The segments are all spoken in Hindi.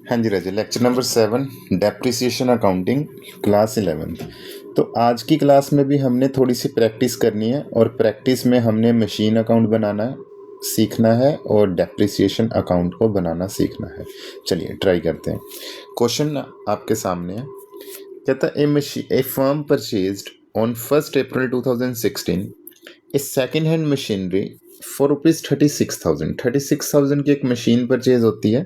हाँ जी Raje, lecture number 7 depreciation accounting class 11th। तो आज की क्लास में भी हमने थोड़ी सी प्रैक्टिस करनी है और प्रैक्टिस में हमने मशीन अकाउंट बनाना सीखना है और डेप्रिसिएशन अकाउंट को बनाना सीखना है। चलिए ट्राई करते हैं। क्वेश्चन आपके सामने है, कहता a firm purchased on 1 April 2016 a second hand machinery for rupees 36,000 की एक मशीन परचेज होती है।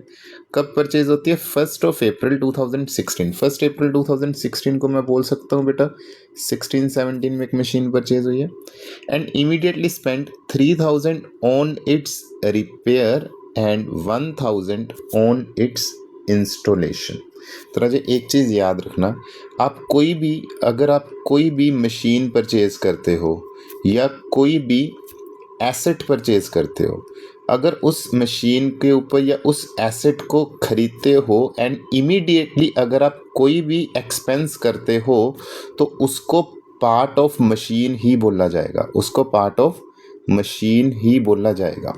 कब परचेज होती है? 1 अप्रैल 2016। 1 अप्रैल 2016 को मैं बोल सकता हूँ बेटा 16-17 में एक मशीन परचेज हुई है। And immediately spend 3,000 on it's repair and 1,000 on it's installation. तो राजे एक चीज़ याद रखना, अगर आप कोई भी मशीन परचेज करते हो या कोई भी एसेट परचेज करते हो, अगर उस मशीन के ऊपर या उस एसेट को खरीदते हो एंड इमीडिएटली अगर आप कोई भी एक्सपेंस करते हो तो उसको पार्ट ऑफ मशीन ही बोला जाएगा, उसको पार्ट ऑफ मशीन ही बोला जाएगा।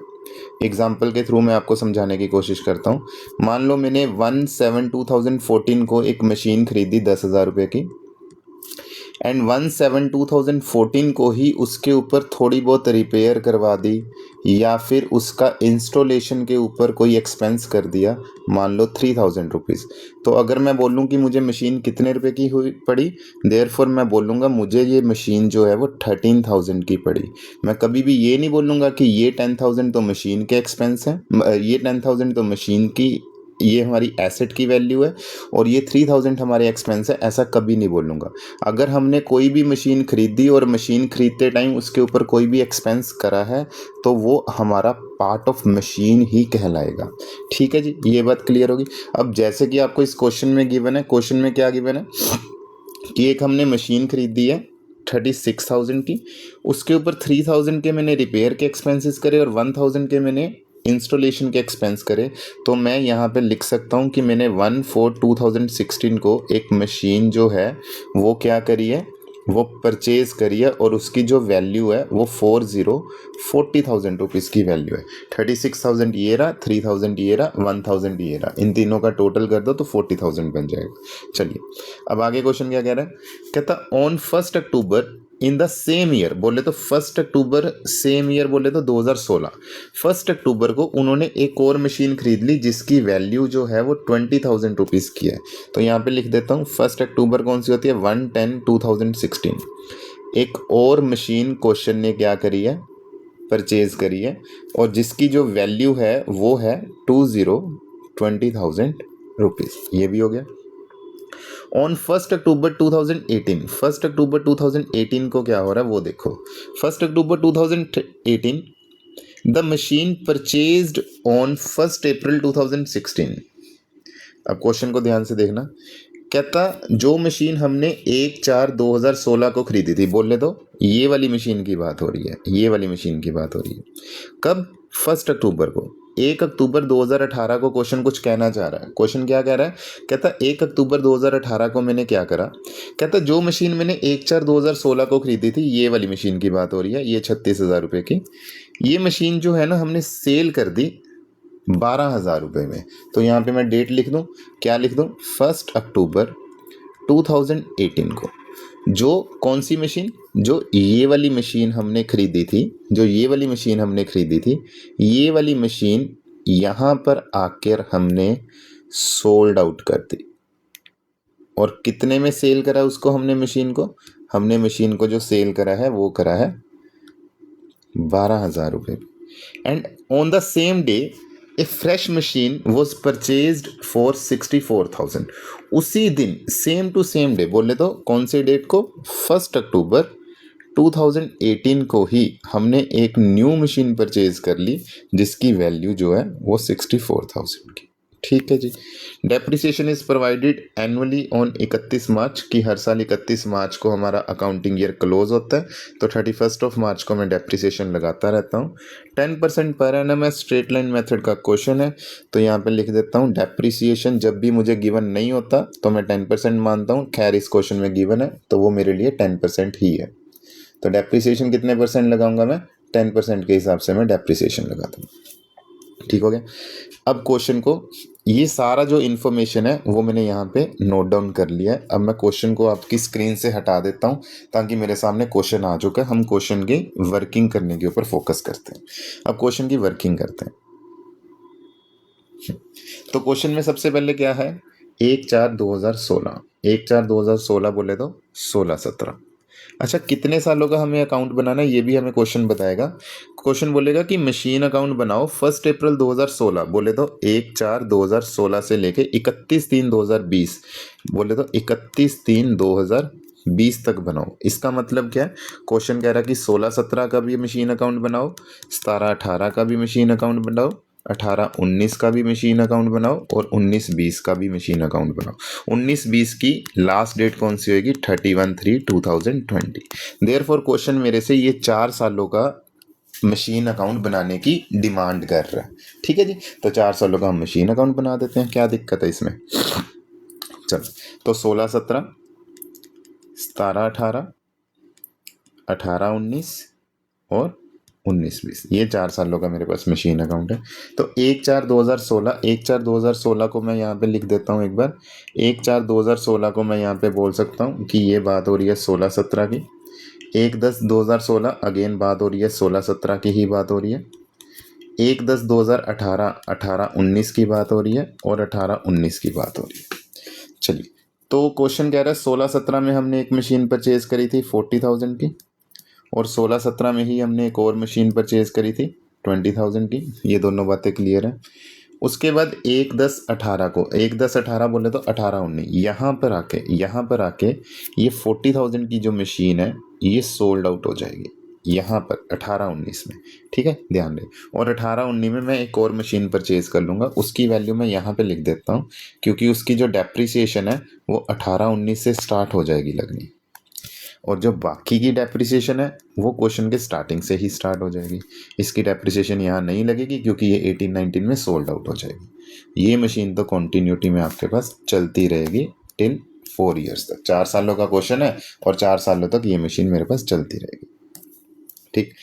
एग्जाम्पल के थ्रू मैं आपको समझाने की कोशिश करता हूँ। मान लो मैंने 1/7/2014 को एक मशीन खरीदी 10,000 रुपये की एंड 1/7/2014 को ही उसके ऊपर थोड़ी बहुत रिपेयर करवा दी या फिर उसका इंस्टॉलेशन के ऊपर कोई एक्सपेंस कर दिया, मान लो 3,000 रुपीज़। तो अगर मैं बोलूँ कि मुझे मशीन कितने रुपए की हुई पड़ी, देयरफॉर मैं बोलूँगा मुझे ये मशीन जो है वो 13,000 की पड़ी। मैं कभी भी ये नहीं बोलूँगा कि ये 10,000 तो मशीन के एक्सपेंस हैं, ये 10,000 तो मशीन की, ये हमारी एसेट की वैल्यू है और ये 3,000 हमारे एक्सपेंस है, ऐसा कभी नहीं बोलूँगा। अगर हमने कोई भी मशीन खरीदी और मशीन खरीदते टाइम उसके ऊपर कोई भी एक्सपेंस करा है तो वो हमारा पार्ट ऑफ मशीन ही कहलाएगा। ठीक है जी, ये बात क्लियर होगी। अब जैसे कि आपको इस क्वेश्चन में गिवन है, क्वेश्चन में क्या गिवन है कि एक हमने मशीन खरीदी है 36,000 की, उसके ऊपर 3,000 के मैंने रिपेयर के एक्सपेंसेस करे और 1,000 के मैंने इंस्टॉलेशन के एक्सपेंस करे। तो मैं यहाँ पे लिख सकता हूँ कि मैंने 1/4/2016 को एक मशीन जो है वो क्या करी है, वो परचेज करी है और उसकी जो वैल्यू है वो 40,000 रुपीज़ की वैल्यू है। 36,000 ये रहा, 3,000 ये रहा, 1,000 ये रहा, इन तीनों का टोटल कर दो तो 40,000 बन जाएगा। चलिए अब आगे क्वेश्चन क्या कह रहा है, कहता on 1 October in the same year, बोले तो 1 अक्टूबर सेम ईयर बोले तो 2016, 1 अक्टूबर को उन्होंने एक और मशीन खरीद ली जिसकी वैल्यू जो है वो 20,000 रुपीज़ की है। तो यहाँ पे लिख देता हूँ 1 अक्टूबर कौन सी होती है, 1/10/2016। एक और मशीन क्वेश्चन ने क्या करी है, परचेज करी है और जिसकी जो वैल्यू है वो है 20,000 रुपीज़। ये भी हो गया। ऑन 1 अक्टूबर 2018, 1 अक्टूबर 2018 को क्या हो रहा है वो देखो। 1 अक्टूबर 2018 the machine purchased on 1 April 2016। अब क्वेश्चन को ध्यान से देखना, कहता जो मशीन हमने 1/4/2016 को खरीदी थी, बोले तो ये वाली मशीन की बात हो रही है, ये वाली मशीन की बात हो रही है। कब? 1 अक्टूबर को। 1 अक्टूबर 2018 को क्वेश्चन कुछ कहना चाह रहा है। क्वेश्चन क्या कह रहा है, कहता 1 अक्टूबर 2018 को मैंने क्या करा, कहता जो मशीन मैंने 1/4/2016 को खरीदी थी, ये वाली मशीन की बात हो रही है, ये 36,000 रुपये की। ये मशीन जो है ना हमने सेल कर दी 12,000 रुपये में। तो यहाँ पे मैं डेट लिख दूँ, क्या लिख दूँ, 1 अक्टूबर 2018 को। जो कौन सी मशीन, जो ये वाली मशीन हमने खरीदी थी, जो ये वाली मशीन हमने खरीदी थी, ये वाली मशीन यहाँ पर आकर हमने सोल्ड आउट कर दी। और कितने में सेल करा उसको हमने मशीन को, हमने मशीन को जो सेल करा है वो करा है 12,000 रुपये। And on the same day A fresh machine was purchased for 64,000। उसी दिन सेम टू सेम डे, बोले तो कौन से डेट को, 1 अक्टूबर 2018 को ही हमने एक न्यू मशीन परचेज कर ली जिसकी वैल्यू जो है वो 64,000 की। ठीक है जी। Depreciation is provided annually on 31 March, की हर साल 31 मार्च को हमारा अकाउंटिंग ईयर क्लोज होता है, तो 31 मार्च को मैं डेप्रिसिएशन लगाता रहता हूँ। 10% पर एनम है, स्ट्रेट लाइन मेथड का क्वेश्चन है, तो यहाँ पे लिख देता हूँ डेप्रिसिएशन जब भी मुझे गिवन नहीं होता तो मैं 10% मानता हूँ। खैर इस क्वेश्चन में गिवन है तो वो मेरे लिए 10% ही है। तो डेप्रिसिएशन कितने परसेंट लगाऊंगा मैं, 10% के हिसाब से मैं डेप्रिसिएशन लगाता हूँ। ठीक हो गया। अब क्वेश्चन को, ये सारा जो इन्फॉर्मेशन है वो मैंने यहाँ पे नोट डाउन कर लिया है। अब मैं क्वेश्चन को आपकी स्क्रीन से हटा देता हूँ ताकि मेरे सामने क्वेश्चन आ चुका है। हम क्वेश्चन की वर्किंग करने के ऊपर फोकस करते हैं। अब क्वेश्चन की वर्किंग करते हैं। तो क्वेश्चन में सबसे पहले क्या है, 1/4/2016, 1/4/2016 बोले तो 16/17। अच्छा, कितने सालों का हमें अकाउंट बनाना है ये भी हमें क्वेश्चन बताएगा। क्वेश्चन बोलेगा कि मशीन अकाउंट बनाओ 1 अप्रैल 2016, बोले तो 1/4/2016 से लेके 31/3/2020, बोले तो 31/3/2020 तक बनाओ। इसका मतलब क्या है, क्वेश्चन कह रहा है कि 16/17 का भी मशीन अकाउंट बनाओ, 17/18 का भी मशीन अकाउंट बनाओ, 18/19 का भी मशीन अकाउंट बनाओ और 19/20 का भी मशीन अकाउंट बनाओ। 19/20 की लास्ट डेट कौन सी होगी, 31/3/2020। देयरफॉर क्वेश्चन मेरे से ये 4 सालों का मशीन अकाउंट बनाने की डिमांड कर रहा है। ठीक है जी, तो 4 सालों का हम मशीन अकाउंट बना देते हैं, क्या दिक्कत है इसमें। चलो, तो 16/17, 17/18, 18/19 और 19/20, ये 4 सालों का मेरे पास मशीन अकाउंट है। तो 1/4/2016, 1/4/2016 को मैं यहाँ पे लिख देता हूँ एक बार। 1/4/2016 को मैं यहाँ पे बोल सकता हूँ कि ये बात हो रही है 16/17 की। 1/10/2016 अगेन बात हो रही है 16/17 की ही बात हो रही है। 1/10/2018, 18/19 की बात हो रही है और 18/19 की बात हो रही है। चलिए, तो क्वेश्चन कह रहा है 16/17 में हमने एक मशीन परचेज करी थी 40,000 की, और 16/17 में ही हमने एक और मशीन परचेज करी थी 20,000 की। ये दोनों बातें क्लियर हैं। उसके बाद 1/10/18 को, 1/10/18 बोले तो 18/19, यहाँ पर आके ये 40,000 की जो मशीन है ये सोल्ड आउट हो जाएगी यहाँ पर 18/19 में। ठीक है, ध्यान दें। और 18/19 में मैं एक और मशीन परचेज कर लूँगा, उसकी वैल्यू मैं यहाँ पे लिख देता हूँ क्योंकि उसकी जो डेप्रिसिएशन है वो 18/19 से स्टार्ट हो जाएगी लगनी, और जो बाकी की डेप्रिसिएशन है वो क्वेश्चन के स्टार्टिंग से ही स्टार्ट हो जाएगी। इसकी डेप्रिसिएशन यहाँ नहीं लगेगी क्योंकि ये 18-19 में सोल्ड आउट हो जाएगी। ये मशीन तो कॉन्टीन्यूटी में आपके पास चलती रहेगी टिल 4 ईयर्स तक। 4 सालों का क्वेश्चन है और 4 सालों तक ये मशीन मेरे पास चलती रहेगी। ठीक,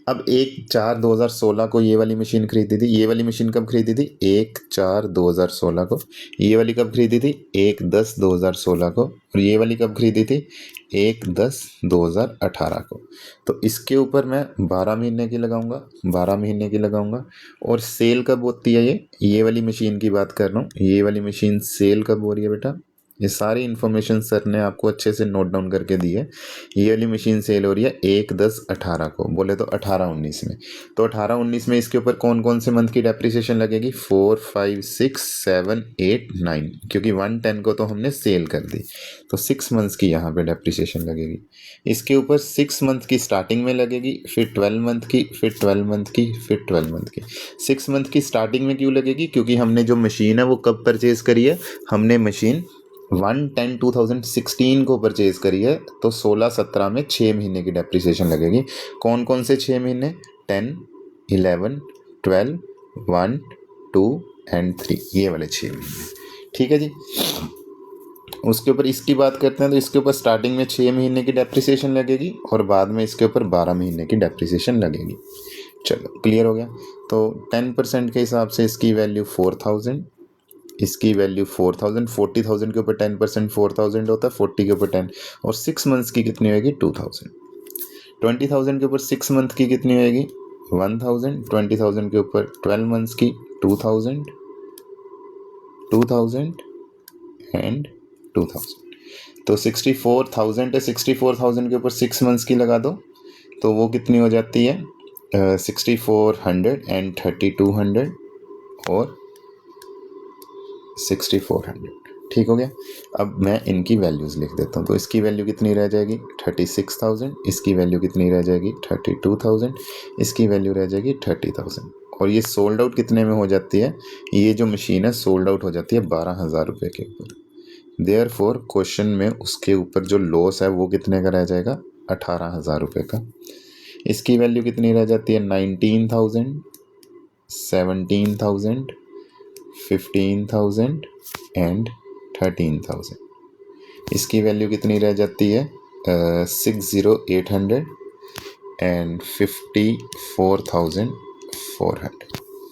अब 1/4/2016 को ये वाली मशीन खरीदी थी। ये वाली मशीन कब खरीदी थी, 1/4/2016 को। ये वाली कब खरीदी थी, 1/10/2016 को। और ये वाली कब खरीदी थी, 1/10/2018 को। तो इसके ऊपर मैं 12 महीने की लगाऊंगा, 12 महीने की लगाऊंगा। और सेल कब होती है, ये वाली मशीन की बात कर रहा हूँ। ये वाली मशीन सेल कब हो रही है बेटा, ये सारी इन्फॉर्मेशन सर ने आपको अच्छे से नोट डाउन करके दी है। ये वाली मशीन सेल हो रही है 1/10/18 को, बोले तो 18/19 में। तो 18/19 में इसके ऊपर कौन कौन से मंथ की डेप्रिसिएशन लगेगी, 4, 5, 6, 7, 8, 9, क्योंकि 1/10 को तो हमने सेल कर दी, तो 6 मंथ्स की यहाँ पे डेप्रिसिएशन लगेगी। इसके ऊपर 6 मंथ की स्टार्टिंग में लगेगी, फिर 12 मंथ की, फिर 12 मंथ की, फिर 12 मंथ की। 6 मंथ की स्टार्टिंग में क्यों लगेगी, क्योंकि हमने जो मशीन है वो कब परचेज करी है, हमने मशीन 1/10/2016 को परचेज करी है। तो 16/17 में 6 महीने की डेप्रिसिएशन लगेगी। कौन कौन से 6 महीने, 10, 11, 12, 1, 2 एंड 3, ये वाले 6 महीने। ठीक है जी। उसके ऊपर इसकी बात करते हैं तो इसके ऊपर स्टार्टिंग में 6 महीने की डेप्रिसिएशन लगेगी और बाद में इसके ऊपर 12 महीने की डेप्रिसिएशन लगेगी। चलो, क्लियर हो गया। तो 10% के हिसाब से इसकी वैल्यू 4,000, इसकी वैल्यू 4,000, 40,000 के ऊपर 10% 4,000 होता है, 40 के ऊपर 10, और 6 मंथ्स की कितनी होगी, 2,000। 20,000 के ऊपर 6 मंथ की कितनी होगी, 1,000। 20,000 के ऊपर 12 मंथ्स की 2,000, 2,000 एंड 2,000। तो 64,000 है, 64,000 के ऊपर 6 मंथ्स की लगा दो तो वो कितनी हो जाती है, 6,400 एंड 3,200 और 6,400। ठीक हो गया। अब मैं इनकी वैल्यूज़ लिख देता हूँ। तो इसकी वैल्यू कितनी रह जाएगी, 36,000। इसकी वैल्यू कितनी रह जाएगी, 32,000। इसकी वैल्यू रह जाएगी 30,000। और ये सोल्ड आउट कितने में हो जाती है, ये जो मशीन है सोल्ड आउट हो जाती है 12,000 रुपये के ऊपर। देयरफॉर क्वेश्चन में उसके ऊपर जो लॉस है वो कितने का रह जाएगा, 18,000 रुपये का। इसकी वैल्यू कितनी रह जाती है, 19,000, 17,000, 15,000 एंड 13,000। इसकी वैल्यू कितनी रह जाती है, 60,800 एंड 54,400।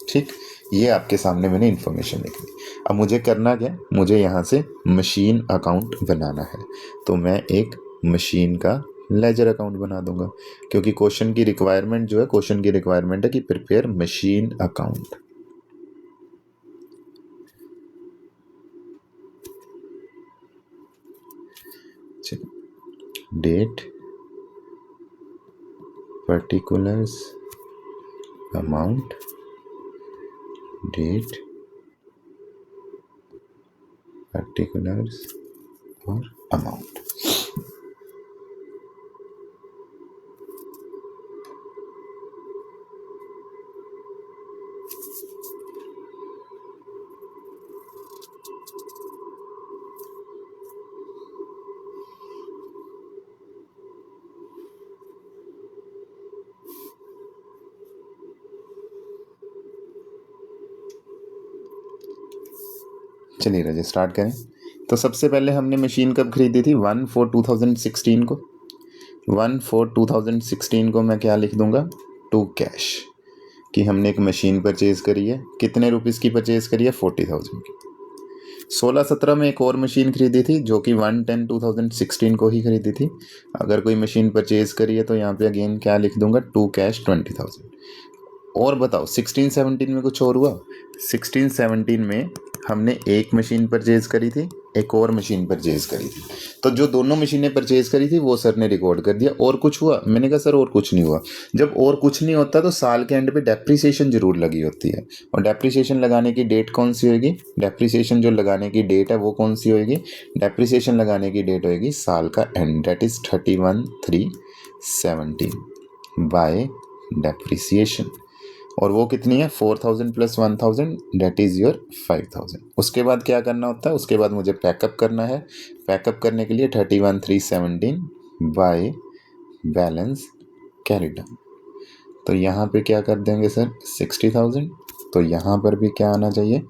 ठीक, ये आपके सामने मैंने इन्फॉर्मेशन लिख दी। अब मुझे करना क्या, मुझे यहाँ से मशीन अकाउंट बनाना है, तो मैं एक मशीन का लेजर अकाउंट बना दूंगा, क्योंकि क्वेश्चन की रिक्वायरमेंट जो है, क्वेश्चन की रिक्वायरमेंट है कि prepare machine account. Date, particulars, amount, date, particulars और अमाउंट। चलिए राजे स्टार्ट करें। तो सबसे पहले हमने मशीन कब खरीदी थी, 1/4/2016 को। 1/4/2016 को मैं क्या लिख दूंगा, टू कैश, कि हमने एक मशीन परचेज करी है। कितने रुपीज़ की परचेज करी है, 40,000 की। 16-17 में एक और मशीन खरीदी थी जो कि 1/10/2016 को ही खरीदी थी। अगर कोई मशीन परचेज करी है तो यहाँ पे अगेन क्या लिख दूंगा, टू कैश 20,000। और बताओ 16-17 में कुछ और हुआ। 16-17 में हमने एक मशीन परचेज करी थी, एक और मशीन परचेज करी थी। तो जो दोनों मशीनें परचेज करी थी वो सर ने रिकॉर्ड कर दिया। और कुछ हुआ, मैंने कहा सर और कुछ नहीं हुआ। जब और कुछ नहीं होता तो साल के एंड पे डेप्रिसिएशन जरूर लगी होती है। और डेप्रिसिएशन लगाने की डेट कौन सी होगी, डेप्रिसिएशन जो लगाने की डेट है वो कौन सी होगी, डेप्रिसिएशन लगाने की डेट होगी साल का end, date is 31/3/17 by depreciation. और वो कितनी है, 4,000 + 1,000 डेट इज़ योर 5,000। उसके बाद क्या करना होता है, उसके बाद मुझे पैकअप करना है। पैकअप करने के लिए 31/3/17 बाय बैलेंस कैरी डाउन। तो यहाँ पे क्या कर देंगे सर, 60,000। तो यहाँ पर भी क्या आना चाहिए,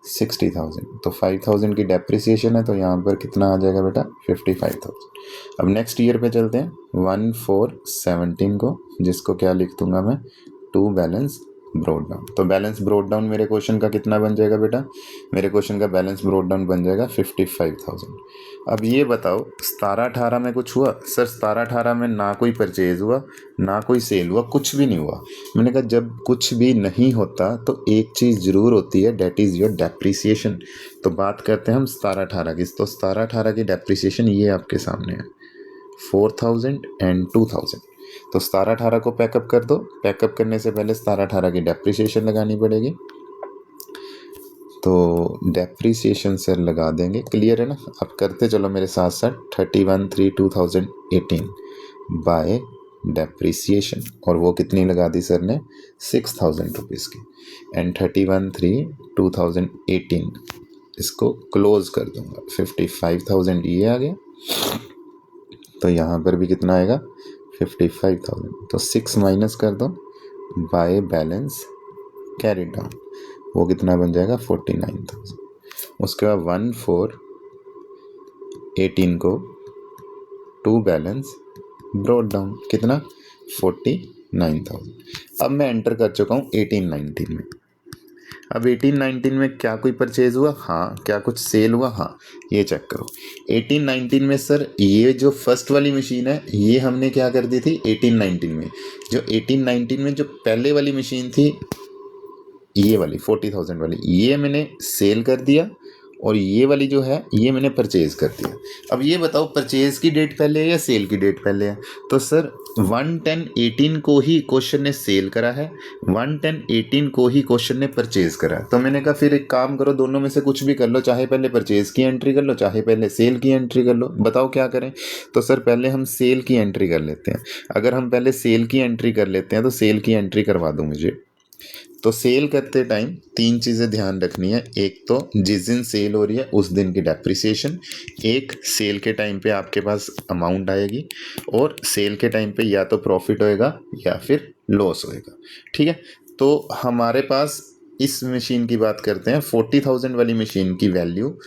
60,000। तो 5,000 की डेप्रिसिएशन है, तो यहाँ पर कितना आ जाएगा बेटा, 55,000। अब नेक्स्ट ईयर पे चलते हैं, 1/4/17 को, जिसको क्या लिख दूंगा मैं, टू बैलेंस ब्रोड डाउन। तो बैलेंस ब्रोड डाउन मेरे क्वेश्चन का कितना बन जाएगा बेटा, मेरे क्वेश्चन का बैलेंस ब्रोड डाउन बन जाएगा 55,000। अब ये बताओ 17-18 में कुछ हुआ, सर 17-18 में ना कोई परचेज हुआ ना कोई सेल हुआ, कुछ भी नहीं हुआ। मैंने कहा जब कुछ भी नहीं होता तो एक चीज़ ज़रूर होती है, डेट इज़ योर डेप्रिसिएशन। तो बात करते हैं हम 17-18 की। तो 17-18 की डेप्रिसिएशन ये आपके सामने है, 4,000 एंड 2,000। तो 17-18 को पैकअप कर दो। पैकअप करने से पहले 17-18 की डेप्रिसिएशन लगानी पड़ेगी। तो डेप्रिसिएशन सर लगा देंगे, क्लियर है ना। अब करते चलो मेरे साथ साथ, 31/3/2018 बाय डेप्रिसिएशन। और वो कितनी लगा दी सर ने, 6,000 रुपीज़ की। एंड 31/3/2018 इसको क्लोज कर दूंगा, 55,000 ये आ गया। तो यहाँ पर भी कितना आएगा, 55,000। तो 6 माइनस कर दो बाय बैलेंस कैरी डाउन, वो कितना बन जाएगा, 49,000। उसके बाद 1/4/18 को टू बैलेंस ब्रोड डाउन, कितना, 49,000। अब मैं एंटर कर चुका हूँ 18-19 में। अब 18-19 में क्या कोई परचेज हुआ, हाँ। क्या कुछ सेल हुआ, हाँ। ये चेक करो 18-19 में सर, ये जो फर्स्ट वाली मशीन है ये हमने क्या कर दी थी 18-19 में। जो 18-19 में जो पहले वाली मशीन थी, ये वाली 40,000 वाली, ये मैंने सेल कर दिया। और ये वाली जो है ये मैंने परचेज कर दिया। अब ये बताओ परचेज की डेट पहले है या सेल की डेट पहले है। तो सर 1/10/18 को ही क्वेश्चन ने सेल करा है, 1/10/18 को ही क्वेश्चन ने परचेज करा है। तो मैंने कहा फिर एक काम करो, दोनों में से कुछ भी कर लो, चाहे पहले परचेज की एंट्री कर लो चाहे पहले सेल की एंट्री कर लो। बताओ क्या करें। तो सर पहले हम सेल की एंट्री कर लेते हैं। अगर हम पहले सेल की एंट्री कर लेते हैं तो सेल की एंट्री करवा दो मुझे। तो सेल करते टाइम 3 चीज़ें ध्यान रखनी है। एक तो जिस दिन सेल हो रही है उस दिन की डेप्रिसिएशन, एक सेल के टाइम पे आपके पास अमाउंट आएगी, और सेल के टाइम पे या तो प्रॉफिट होएगा या फिर लॉस होएगा। ठीक है। तो हमारे पास इस मशीन की बात करते हैं, 40,000 वाली मशीन की वैल्यू,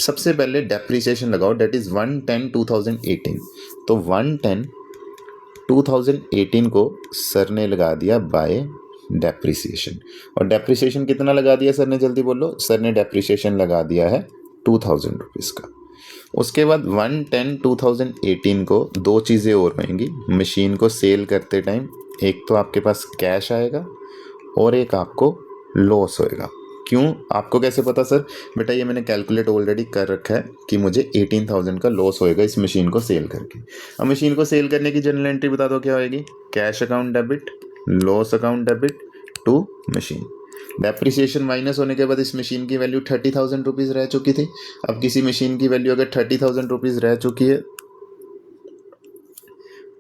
सबसे पहले डेप्रिसिएशन लगाओ, डेट इज़ 1/10/2018। तो 1/10/2018 को सर ने लगा दिया बाय डेप्रिसिएशन। और डेप्रिसिएशन कितना लगा दिया सर ने, जल्दी बोलो। सर ने डेप्रिसिएशन लगा दिया है 2000 रुपीज़ का। उसके बाद 1/10/2018 को दो चीज़ें और होंगी मशीन को सेल करते टाइम। एक तो आपके पास कैश आएगा और एक आपको लॉस होएगा। क्यों, आपको कैसे पता सर? बेटा ये मैंने कैलकुलेट ऑलरेडी कर रखा है कि मुझे 18,000 का लॉस होएगा इस मशीन को सेल करके। अब मशीन को सेल करने की जनरल एंट्री बता दो क्या होएगी। Cash account debit, loss account debit to machine. Depreciation minus होने के बाद इस मशीन की वैल्यू 30,000 रुपीज़ रह चुकी थी। अब किसी मशीन की वैल्यू अगर 30,000 रुपीज़ रह चुकी है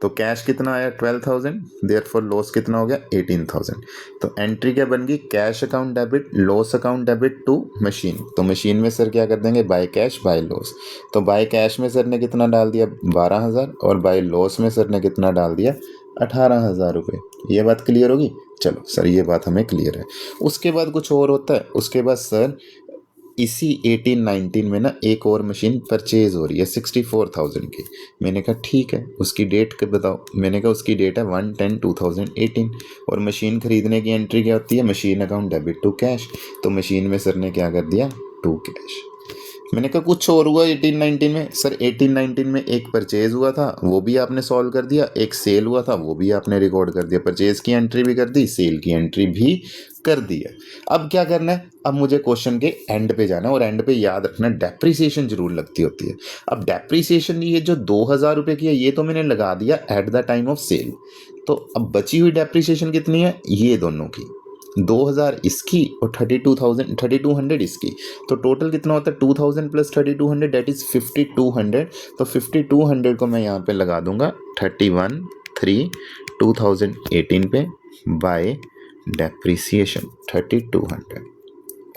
तो कैश कितना आया 12,000, देयरफॉर लॉस कितना हो गया 18,000। तो एंट्री क्या बन गई, cash account debit, loss account debit to machine. तो मशीन में सर क्या कर देंगे, बाय कैश बाय लॉस। तो बाय कैश में सर ने कितना डाल दिया 12,000 और बाय लॉस में सर ने कितना डाल दिया 18,000 रुपये। ये बात क्लियर होगी। चलो सर ये बात हमें क्लियर है। उसके बाद कुछ और होता है। उसके बाद सर इसी 18-19 में ना एक और मशीन परचेज हो रही है 64,000 की। मैंने कहा ठीक है, उसकी डेट कब बताओ। मैंने कहा उसकी डेट है 1/10/2018 और मशीन खरीदने की एंट्री क्या होती है, machine account debit to cash. तो मशीन में सर ने क्या कर दिया टू कैश। मैंने कहा कुछ और हुआ 18-19 में। सर 18-19 में एक परचेज हुआ था वो भी आपने सॉल्व कर दिया, एक सेल हुआ था वो भी आपने रिकॉर्ड कर दिया। परचेज की एंट्री भी कर दी, सेल की एंट्री भी कर दी है। अब क्या करना है, अब मुझे क्वेश्चन के एंड पे जाना है और एंड पे याद रखना डेप्रिसिएशन जरूर लगती होती है। अब डेप्रिसिएशन ये जो 2,000 रुपये की है ये तो मैंने लगा दिया at the time of sale. तो अब बची हुई डेप्रिसिएशन कितनी है, ये दोनों की 2,000 इसकी और 32,100 इसकी। तो टोटल कितना होता है 2,000 प्लस 3200 डेट इज़ 5,200। तो 5,200 को मैं यहाँ पे लगा दूंगा 31/3/2018 पे बाय डेप्रिसिएशन 3,200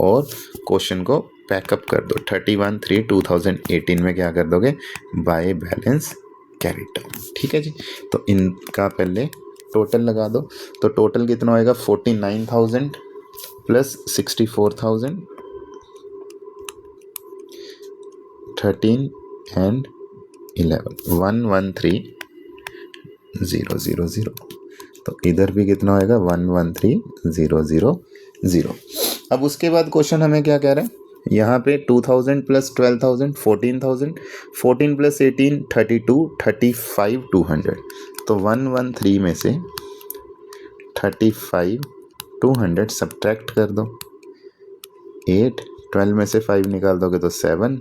और क्वेश्चन को पैकअप कर दो। 31/3/2018 में क्या कर दोगे, बाय बैलेंस कैरी डाउन। ठीक है जी। तो इनका पहले टोटल लगा दो। तो टोटल कितना होएगा 49,000 प्लस 64,000 13 एंड 11 113,000। तो इधर भी कितना होएगा 113,000। अब उसके बाद क्वेश्चन हमें क्या कह रहा है, यहाँ पे 2,000 प्लस 12,000 14,000, 14 प्लस 18 32 35,200। तो 113 में से 35,200 सब्ट्रैक्ट कर दो। 8 12 में से 5 निकाल दोगे तो 7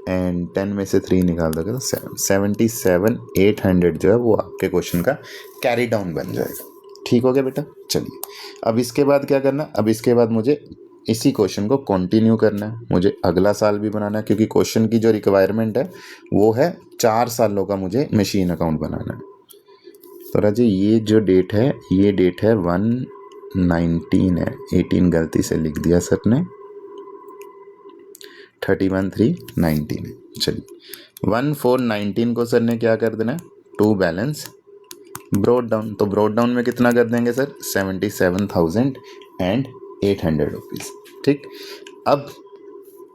एंड 10 में से 3 निकाल दोगे तो 7। 77,800 जो है वो आपके क्वेश्चन का कैरी डाउन बन जाएगा। ठीक हो गया बेटा। चलिए अब इसके बाद क्या करना, अब इसके बाद मुझे इसी क्वेश्चन को कंटिन्यू करना है। मुझे अगला साल भी बनाना है क्योंकि क्वेश्चन की जो रिक्वायरमेंट है वो है 4 सालों का मुझे मशीन अकाउंट बनाना है। तो राजी ये जो डेट है ये डेट है 1/19 है, 18 गलती से लिख दिया सर ने, 31/3/19 है। चलिए 1/4/19 को सर ने क्या कर देना है टू बैलेंस ब्रॉड डाउन। तो ब्रॉड डाउन में कितना कर देंगे सर 77,800 रुपीज़। ठीक। अब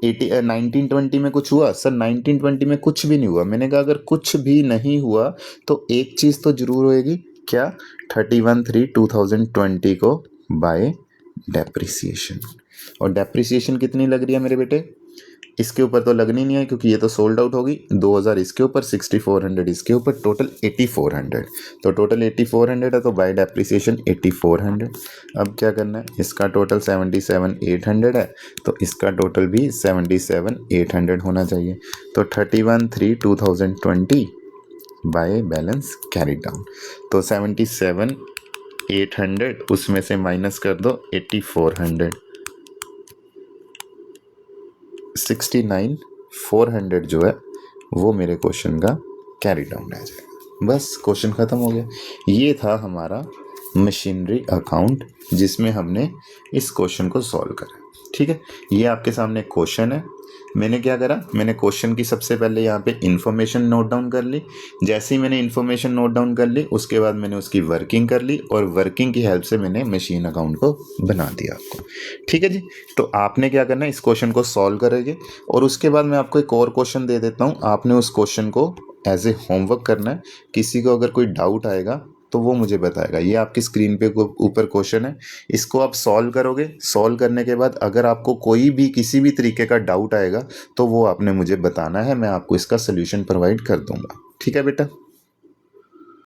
1920 में कुछ हुआ सर, 1920 में कुछ भी नहीं हुआ। मैंने कहा अगर कुछ भी नहीं हुआ तो एक चीज़ तो ज़रूर होएगी, क्या 31/3/2020 को बाय डेप्रिसिएशन। और डेप्रिसिएशन कितनी लग रही है मेरे बेटे, इसके ऊपर तो लगनी नहीं है क्योंकि ये तो सोल्ड आउट होगी। 2,000 इसके ऊपर, 6,400 इसके ऊपर, टोटल 8,400। तो टोटल 8,400 है तो बाय डेप्रिसिएशन 8,400। अब क्या करना है, इसका टोटल 77,800 है तो इसका टोटल भी 77,800 होना चाहिए। तो 31/3/2020 बाय बैलेंस कैरी डाउन। तो 77,800 उसमें से माइनस कर दो 8,400, 69,400 जो है वो मेरे क्वेश्चन का कैरी डाउन आ जाएगा। बस क्वेश्चन ख़त्म हो गया। ये था हमारा मशीनरी अकाउंट जिसमें हमने इस क्वेश्चन को सॉल्व करा। ठीक है, ये आपके सामने क्वेश्चन है। मैंने क्या करा, मैंने क्वेश्चन की सबसे पहले यहाँ पे इन्फॉर्मेशन नोट डाउन कर ली। जैसे ही मैंने इन्फॉर्मेशन नोट डाउन कर ली उसके बाद मैंने उसकी वर्किंग कर ली और वर्किंग की हेल्प से मैंने मशीन अकाउंट को बना दिया आपको। ठीक है जी। तो आपने क्या करना है, इस क्वेश्चन को सॉल्व करेंगे और उसके बाद मैं आपको एक और क्वेश्चन दे देता हूँ। आपने उस क्वेश्चन को एज ए होमवर्क करना है। किसी को अगर कोई डाउट आएगा तो वो मुझे बताएगा। ये आपकी स्क्रीन पे ऊपर क्वेश्चन है, इसको आप सॉल्व करोगे। सॉल्व करने के बाद अगर आपको कोई भी किसी भी तरीके का डाउट आएगा तो वो आपने मुझे बताना है, मैं आपको इसका सोल्यूशन प्रोवाइड कर दूंगा। ठीक है बेटा।